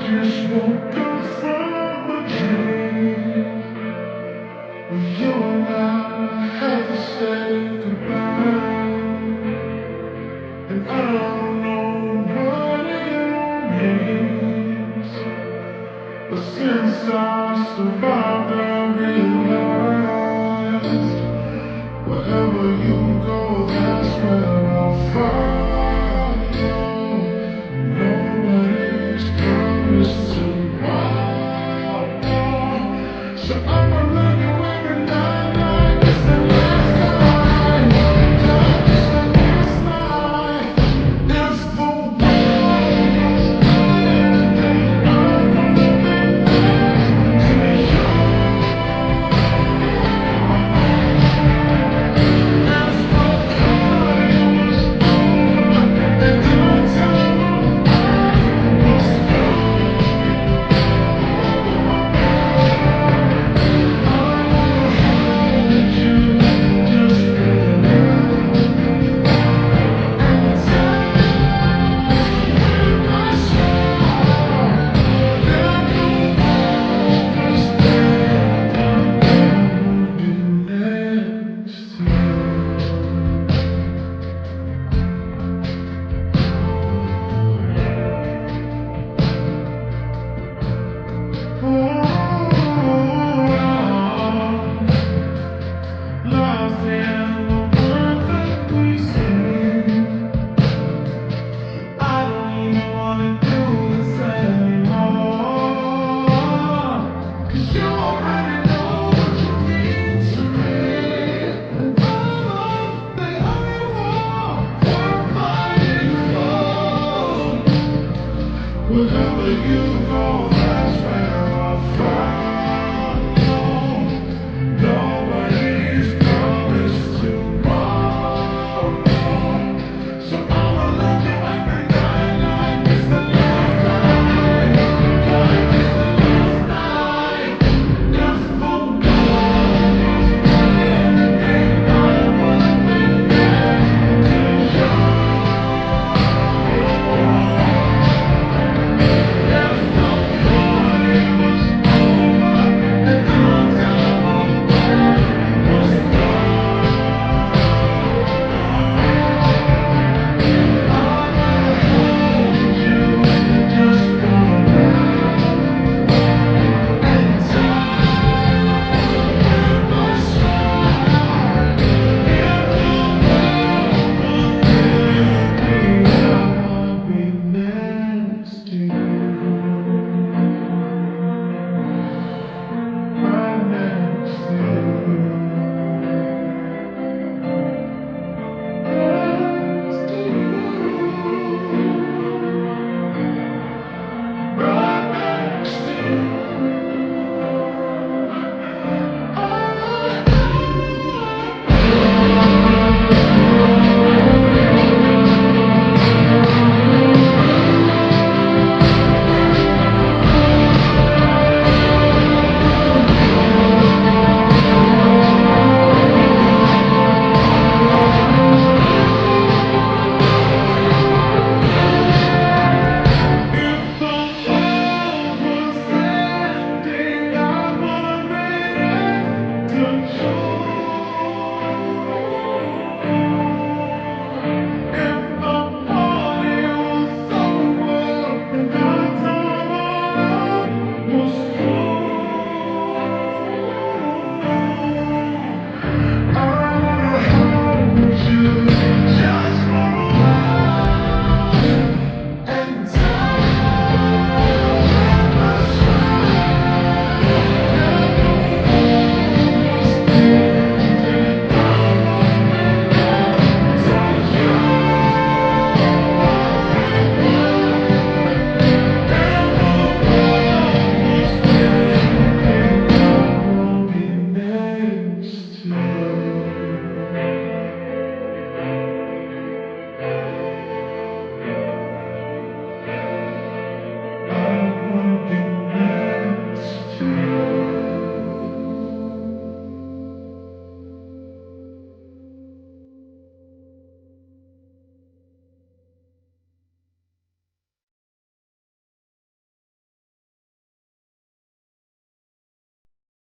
just woke up from a dream of you and I had to say goodbye. And I don't know what it all means, but since I survived, I realized wherever you go, that's where I'll follow. Nobody's promised tomorrow, so I'ma love you every night like it's the last time. Don't just let me slide. If the world was ending, I wanna be there to you. If the party was over and our time on earth was through, I wanna hold you just for love and tell with my smile that the world was ending next to you. Lost in the words that we sing. I don't even wanna do this anymore. 'Cause you already know what you mean to me. And all of the other war we're fighting for. Wherever you go, that's where I'll find.